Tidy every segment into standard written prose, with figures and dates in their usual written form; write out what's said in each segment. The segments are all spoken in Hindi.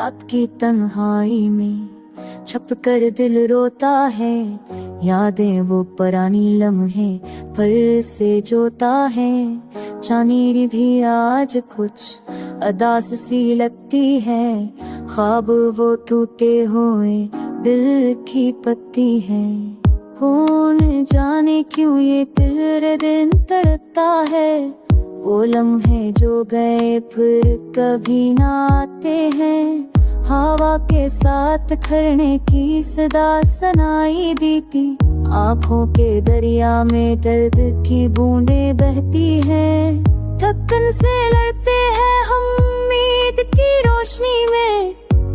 रात की तन्हाई में छप कर दिल रोता है, यादें वो पुरानी लम्हे फिर से जोता है। चांदनी भी आज कुछ अदास सी लगती है, ख्वाब वो टूटे हुए दिल की पत्ती है। कौन जाने क्यों ये दिल दिन तड़पता है, वो लम्हे जो गए फिर कभी ना आते हैं। हवा के साथ खरने की सदा सुनाई देती, आँखों के दरिया में दर्द की बूंदें बहती हैं। थकन से लड़ते हैं हम उम्मीद की रोशनी में,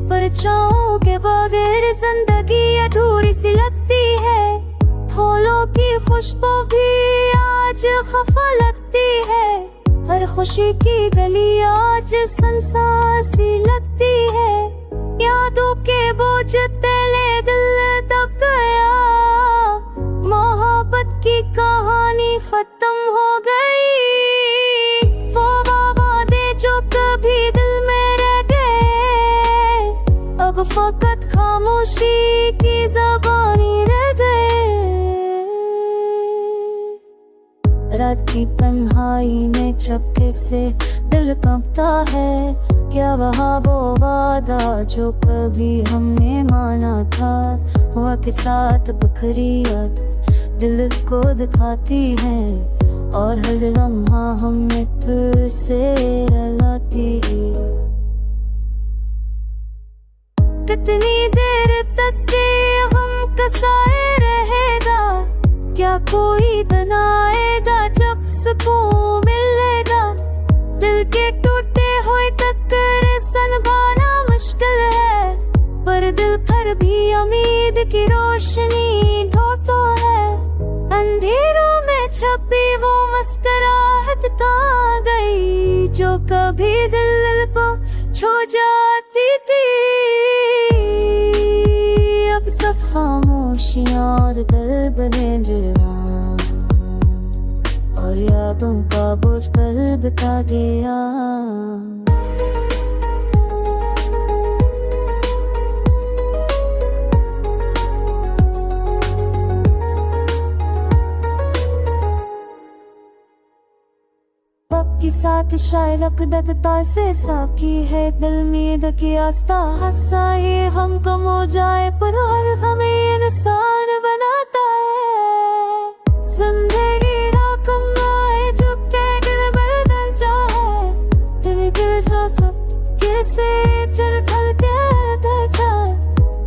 परछाओं के बगैर जिंदगी अधूरी सी लगती है। फूलों की खुशबू भी आज खफा लगती है, हर खुशी की गली आज सुनसान सी लगती है। यादों के बोझ तले दिल दब गया, मोहब्बत की कहानी खत्म हो गई। वो वादे जो कभी दिल में रह गए, अब फकत खामोशी की ज़बानी रह गए। रात की तन्हाई में चपके से दिल कांपता है, क्या वहाँ वो वादा जो कभी हमने माना था। हवा के साथ बखरी याद दिल को दिखाती है, और हर लम्हा हमें फिर से रुलाती है। कितनी देर तक ये हम कसाए रहेगा, क्या कोई बनाएगा जब सुकून मिलेगा। दिल के टूटे हुए टक्कर संभालना मुश्किल है, पर दिल पर भी उम्मीद की रोशनी ढूंढता है। अंधेरों में छपी वो मुस्कुराहट कहाँ गई, जो कभी दिल को छू जाती थी। अब सब खामोशियाँ और दिल बने जवान, और यादों का बोझ कल बता गया। के साथ शायद दगता से साकी है, दिल में दकी आस्था हंसा ये हम कम हो जाए, पर हर हमें इंसान बनाता है। जिंदगी रकम आए जो दिल बदल जाए, दिल जा सब कैसे चल खल के बदल जाए।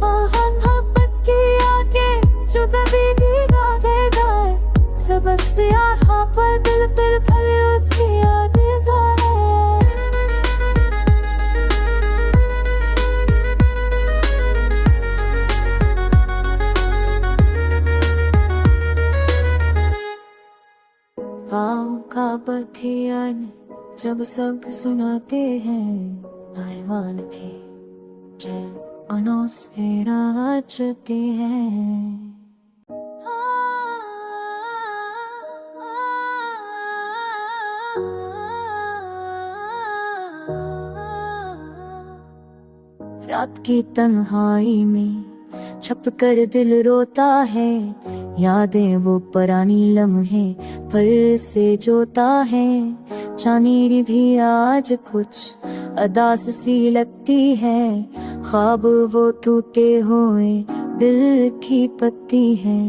मोहब्बत की आगे जो कभी भीगा दे जाए, सब से आँखों पर दिल पर फले उसकी यादें ज़ाहिर। पाँव का बथियान जब सब सुनाते हैं, आईवान भी अनों से राचते हैं। रात की तन्हाई में छप कर दिल रोता है, यादें वो पुरानी लम्हे फिर से जोता है। चांदनी भी आज कुछ अदास सी लगती है, ख्वाब वो टूटे हुए दिल की पत्ती है।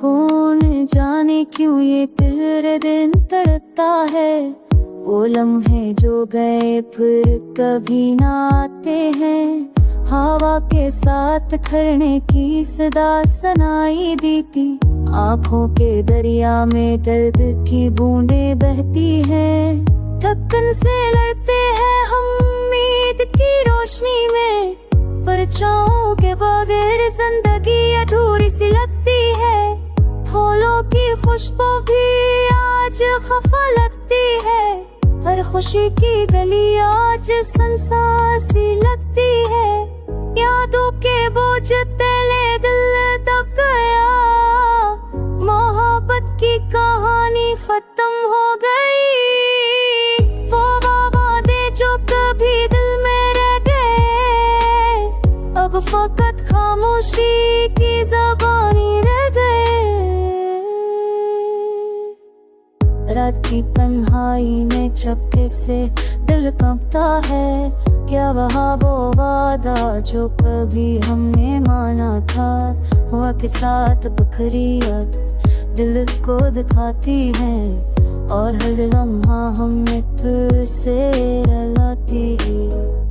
कौन जाने क्यों ये दिल दिन तड़पता है, वो लम्हे जो गए फिर कभी ना आते हैं। हवा के साथ खरने की सदा सुनाई देती, आँखों के दरिया में दर्द की बूंदें बहती हैं। थकन से लड़ते हैं हम उम्मीद की रोशनी में, परछाओं के बगैर जिंदगी अधूरी सी लगती है। फूलों की खुशबू भी आज खफा लगती है, हर खुशी की गली आज सुनसान सी लगती है। यादों के बोझ तले दिल दब गया, मोहब्बत की कहानी खत्म हो गई। वो वादे जो कभी दिल में रह गए, फकत खामोशी की ज़बानी रह गए। रात की तन्हाई में चपके से दिल कांपता है, क्या वहाँ वो वादा जो कभी हमने माना था। हवा के साथ बखरियत दिल को दिखाती है, और हर लम्हा हमें फिर से रुलाती है।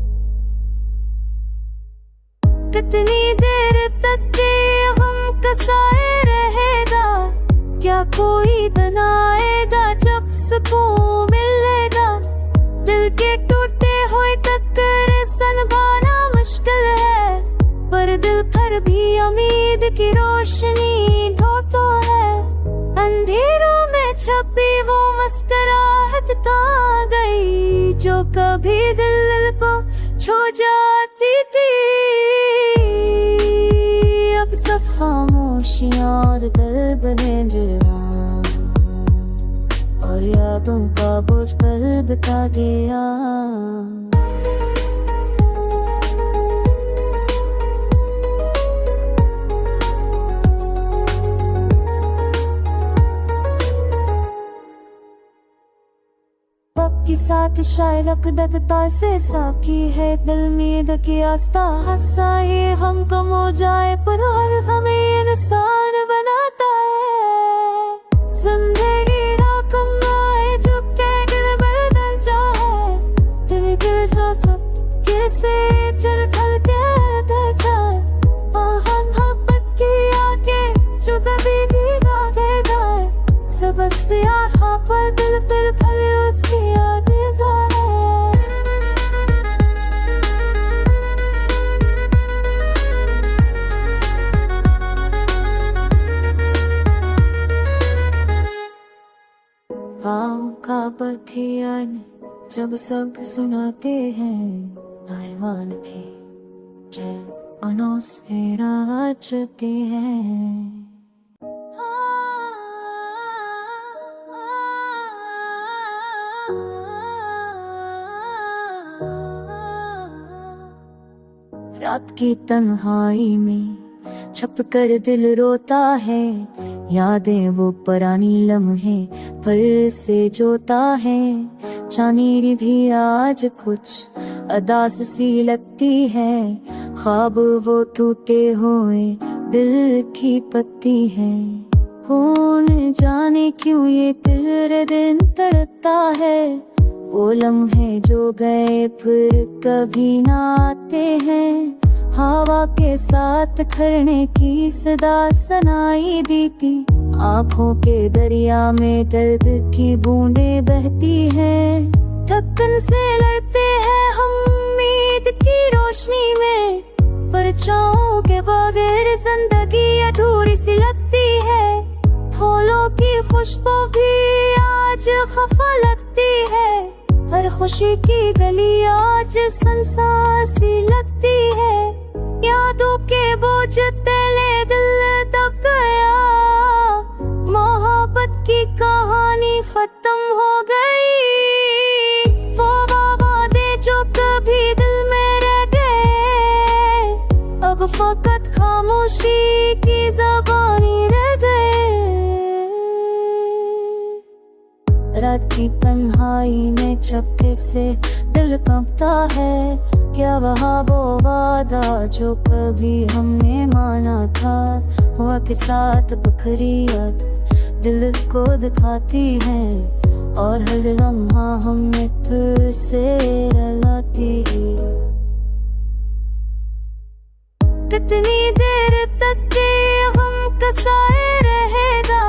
कितनी देर तक ये हम कसाए रहेगा, क्या कोई बनाएगा जब सुकून मिलेगा। दिल के टूटे हुए टक्कर संभालना मुश्किल है, पर दिल पर भी उम्मीद की रोशनी ढूंढता है। अंधेरों में छपी वो मुस्कुराहट कहाँ गई, जो कभी दिल को छू जाती थी। अब सब खामोशियां और दिल बने जरा, और यादों का बोझ कल्ब का गया। वक्त के साथ शायद दखता से साकी है, दिल में दकी आस्था हंसाए हम कम हो जाए, पर हर हमें इंसान बनाता है। जिंदगी रकम आए जो दिल बदल जाए, दिल गिर जा सब कैसे चल खल के बदल जाए। हम की आगे जो कभी भी गाते जाए, सब से आखा पर दिल पर भले उसकी यादें जाए। गाँव का बथियान जब सब सुनाते हैं, आईवान भी जय मनों से राजते हैं। रात की तन्हाई में छप कर दिल रोता है, यादें वो पुरानी लम्हे फिर से जोता है। चांदनी भी आज कुछ अदास सी लगती है, ख्वाब वो टूटे हुए दिल की पत्ती है। कौन जाने क्यों ये तेरे दिन तड़पता है, वो लम्हे जो गए फिर कभी ना आते हैं। हवा के साथ खरने की सदा सुनाई देती, आँखों के दरिया में दर्द की बूंदें बहती हैं। थकन से लड़ते हैं हम उम्मीद की रोशनी में, परछाओं के बगैर जिंदगी अधूरी सी लगती है। फूलों की खुशबू भी आज खफा लगती है, हर खुशी की गली आज सुनसान सी लगती है। यादों के बोझ तले दिल दब गया, मोहब्बत की कहानी खत्म हो गई। वो वादे जो कभी दिल में रह गए, अब फकत खामोशी की ज़बानी रह गए। रात की तन्हाई में चपके से दिल कांपता है, क्या वहाँ वो वादा जो कभी हमने माना था। हवा के साथ बखरियत दिल को दिखाती है, और हर लम्हा हमें फिर से रुलाती है। कितनी देर तक ये हम कसाए रहेगा,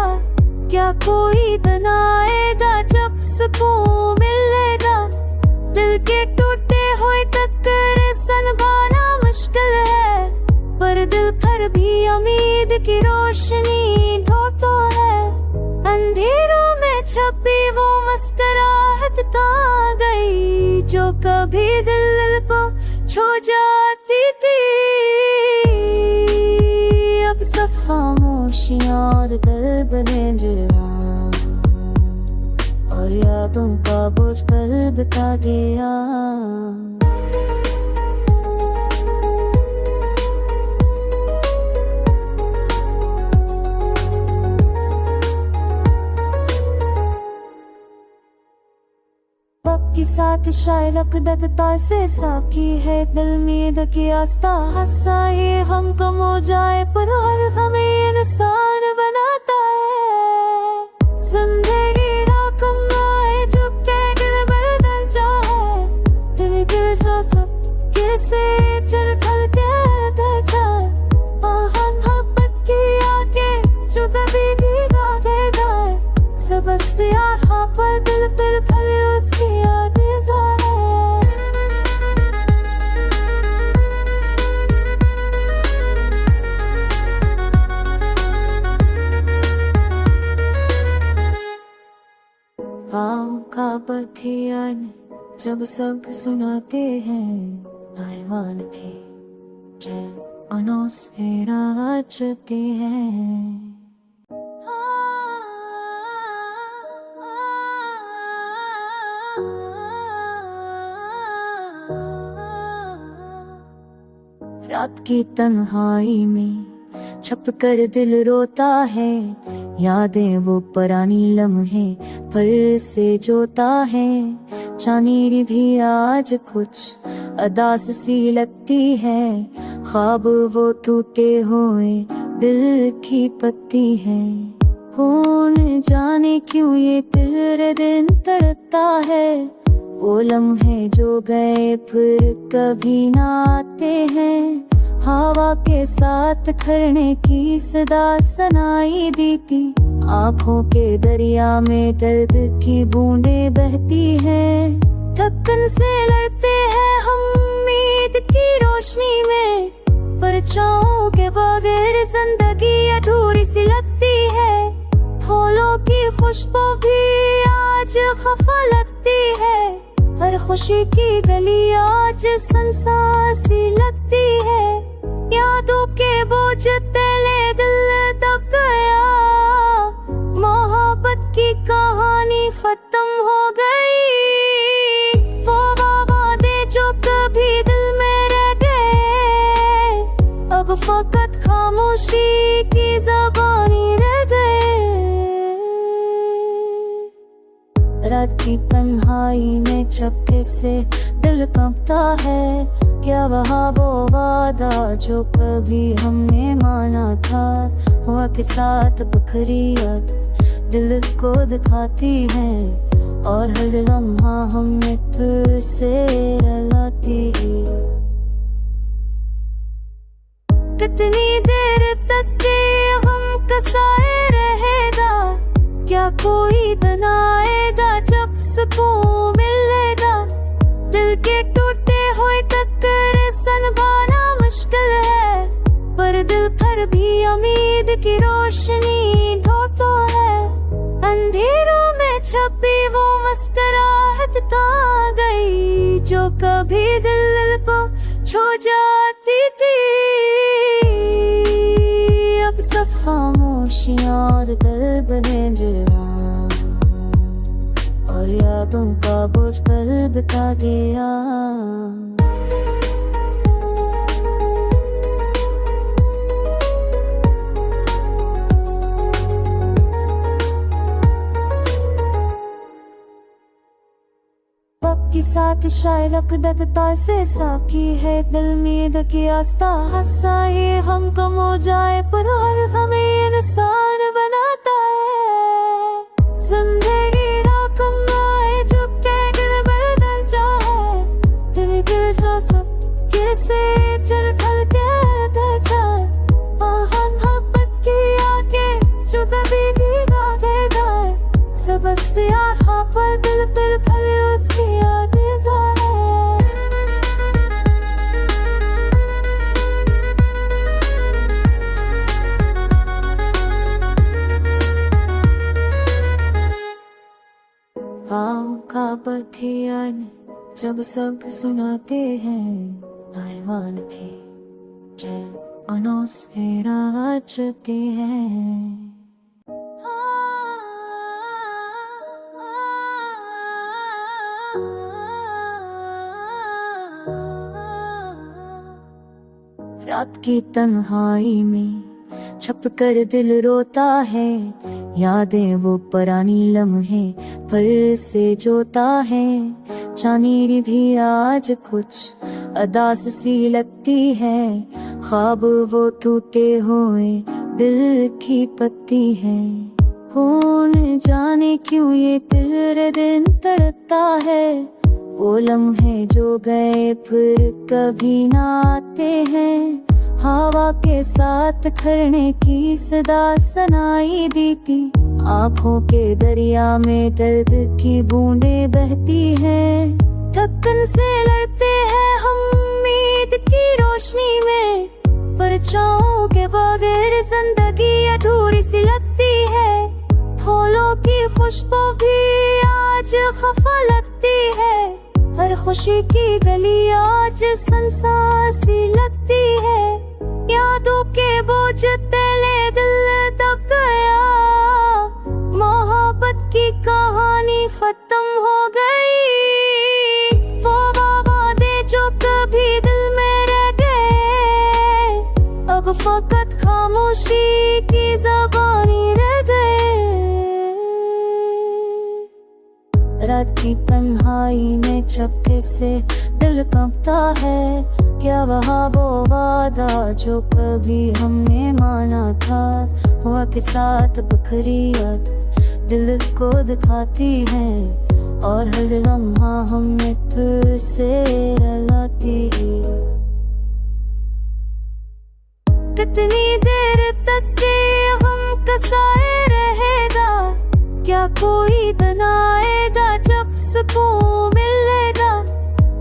क्या कोई बनाएगा जब सुकून मिलेगा। दिल के टूटे हुए टक्कर संभालना मुश्किल है, पर दिल पर भी उम्मीद की रोशनी ढूंढता है। अंधेरों में छपी वो मुस्कुराहट कहाँ गई, जो कभी दिल को छू जाती थी। अब सब खामोशियां और दिल बने जरा, और यादों का बोझ कल्ब का गया। की साथ शायद दत्ता से साकी है दिल में की आस्था हंसा ये हम कम हो जाए पर हर हमें इंसान बनाता है। जिंदगी रकम आए जब दिल बदल जाए दिल गिर जा सब कैसे चल खल के बदल जाए हम मोहब्बत की आगे जो कभी दिखा देगा सब यहाँ पर दिल पर भरे उसकी यादें ज़ाहिर पाँव का बथियान जब सब सुनाते हैं आयवान भी जय अनों से राजते हैं। रात की तन्हाई में छप कर दिल रोता है यादें वो पुरानी लम्हे पर से जोता है। चांदनी भी आज कुछ अदास सी लगती है ख्वाब वो टूटे हुए दिल की पत्ती है। कौन जाने क्यों ये तेरे दिन तड़पता है वो लम्हे जो गए फिर कभी ना आते हैं। हवा के साथ खरने की सदा सुनाई देती आँखों के दरिया में दर्द की बूंदें बहती हैं। थकन से लड़ते हैं हम उम्मीद की रोशनी में परछाओं के बगैर जिंदगी अधूरी सी लगती है। फूलों की खुशबू भी आज खफा लगती है हर खुशी की गली आज सुनसान सी लगती है। यादों के बोझ तले दिल दब गया मोहब्बत की कहानी खत्म हो गई। वो वादे जो कभी दिल में रह गए अब फकत खामोशी की ज़बानी रह गए। रात की तन्हाई में चपके से दिल कांपता है क्या वहाँ वो वादा जो कभी हमने माना था हुआ के साथ बखरी याद दिल को दिखाती है और हर लम्हा हमें फिर से रुलाती है। कितनी देर तक ये हम कसाए रहेगा क्या कोई बनाएगा जब सुकून मिलेगा। दिल के टूटे हुए टक्कर संभालना मुश्किल है पर दिल पर भी उम्मीद की रोशनी ढूंढता है। अंधेरों में छपी वो मुस्कुराहट कहाँ गई जो कभी दिल को छू जाती थी। अब सब खामोशियाँ और दिल बने जवान और यादों का बोझ कल बता गया। के साथ शायद दत्ता से साकी है दिल में की आस्था हंसा ये हम कम हो जाए पर हर हमें इंसान बनाता है। जिंदगी रकम आए जब दिल बदल जाए दिल गिर जा सब कैसे चल खल के बदल जाए हम मोहब्बत की आगे जो कभी दिखा देगा सब यहाँ पर दिल पर भरे उसकी यादें ज़ाहिर। पाँव का बथियान जब सब सुनाते हैं आयवान भी जय अनों से राजते हैं। रात की तन्हाई में छप कर दिल रोता है, यादें वो पुरानी लम्हे फिर से जोता है। चांदनी भी आज कुछ अदास सी लगती है, ख्वाब वो टूटे हुए दिल की पत्ती है। कौन जाने क्यों ये दिल दिन तड़पता है, वो लम्हे जो गए फिर कभी ना आते हैं। हवा के साथ खरने की सदा सुनाई देती, आँखों के दरिया में दर्द की बूंदें बहती हैं। थकन से लड़ते हैं हम उम्मीद की रोशनी में, परछाओं के बगैर जिंदगी अधूरी सी लगती है। फूलों की खुशबू भी आज खफा लगती है, हर खुशी की गली आज सुनसान सी लगती है। यादों के बोझ तले दिल दब गया, मोहब्बत की कहानी खत्म हो गई। वो वादे जो कभी दिल में रह गए, अब फकत खामोशी की ज़बानी रह गए। रात की तन्हाई में चपके से दिल कांपता है, क्या वहाँ वो वादा जो कभी हमने माना था। हवा के साथ बखरी याद दिल को दिखाती है, और हर लम्हा हमें फिर से रुलाती है। कितनी देर तक ये हम कसाए रहेगा, क्या कोई बनाएगा जब सुकून मिलेगा।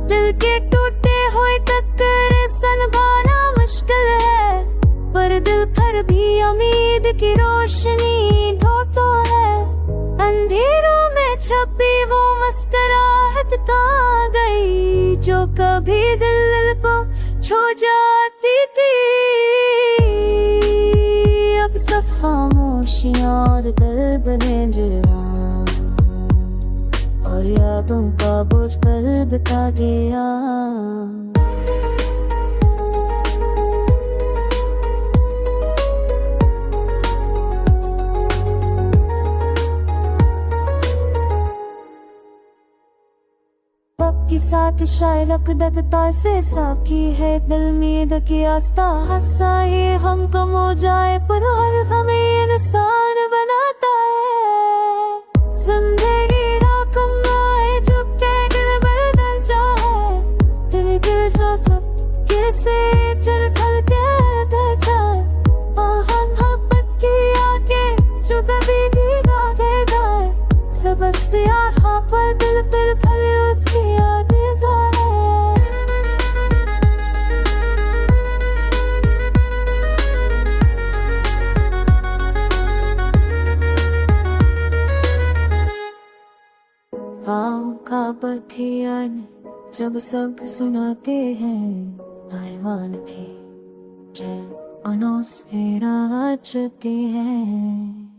दिल के टूटे हुए टकरे संभालना मुश्किल है, पर दिल पर भी उम्मीद की रोशनी ढूंढता है। अंधेरों में छपी वो मुस्कुराहट कहाँ गई, जो कभी दिल को छू जाती थी। अब सब खामोशियाँ और दिल बने जवान, और यादों का बोझ कल बता गया। के साथ शायद दगता से साकी है, दिल में दकी आस्था हंसा ये हम कम हो जाए, पर हर हमें इंसान बनाता है। जिंदगी रकम आए जो दिल बदल जाए, दिल जो सब कैसे चल खल के बदल जाए। हम की आगे जो कभी भी ना दे जाए, सब से आखा पर दिल पर भले उसकी यादें जाए। पाँव का बथियान जब सब सुनाते हैं, आईवान भी अनों से राजते हैं।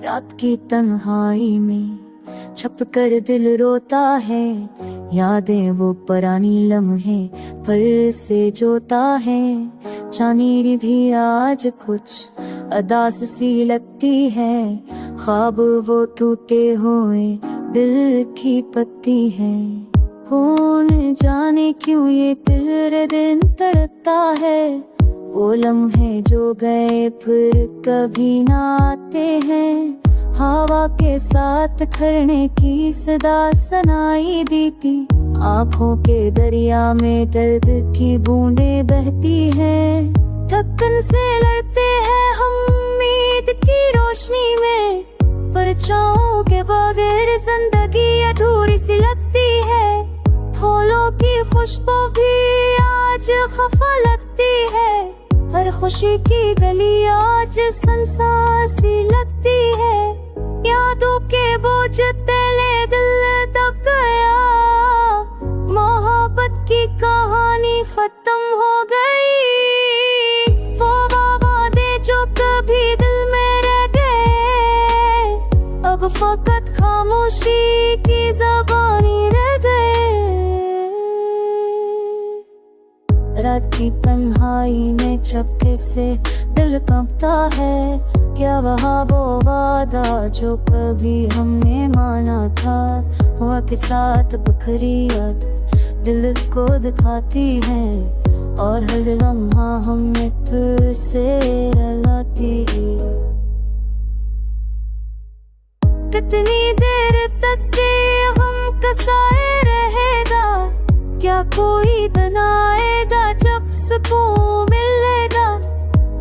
रात की तन्हाई में छप कर दिल रोता है, यादें वो पुरानी लम्हे फिर से जोता है। चांदनी भी आज कुछ अदास सी लगती है, ख्वाब वो टूटे हुए दिल की पत्ती है। कौन जाने क्यों ये दिल दिन तड़पता है, वो लम्हे जो गए फिर कभी ना आते हैं। हवा के साथ खरने की सदा सुनाई देती, आँखों के दरिया में दर्द की बूंदें बहती हैं। थकन से लड़ते हैं हम उम्मीद की रोशनी में, परछाओं के बगैर जिंदगी अधूरी सी लगती है। फूलों की खुशबू भी आज खफा लगती है, हर खुशी की गली आज सुनसान सी लगती है। यादों के बोझ तले दिल दब गया, मोहब्बत की कहानी खत्म हो गई। वो वादे जो कभी दिल में रह गए, अब फकत खामोश की ज़बानी रह गए। रात की तन्हाई में चपके से दिल कांपता है, क्या वहाँ वो वादा जो कभी हमने माना था। हवा के साथ बखरी याद दिल को दिखाती है, और हर लम्हा हमें फिर से रुलाती है। कितनी देर तक ये हम कसाए रहेगा, क्या कोई दिन आएगा जब सुकून मिलेगा।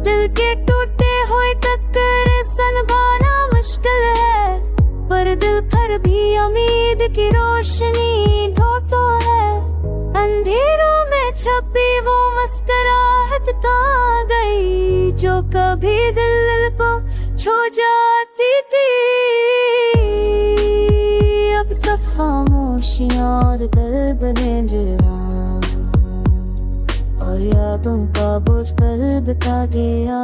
दिल के टूटे हुए टकरे संभालना मुश्किल है, पर दिल पर भी उम्मीद की रोशनी ढूंढता है। अंधेरों में छपी वो मुस्कुराहट कहाँ गई, जो कभी दिल को छू जाती थी। अब सब खामोशियां और दिल बने जवान, और यादों का बोझ कल्ब का गया।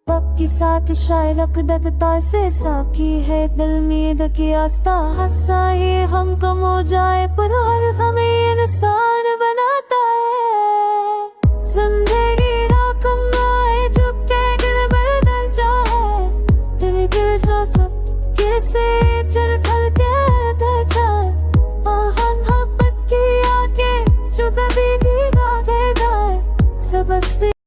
वक्त के साथ शायद दगता से साकी है, दिल में की आस्था हंसा ये हम कम हो जाए, पर हर हमें इंसान बनाता है। जिंदगी रकम आए जो दिल बदल जाए, दिल जा सब कैसे चल खल के जाए। हम की आगे जो कभी भी ना दे जाए, सब से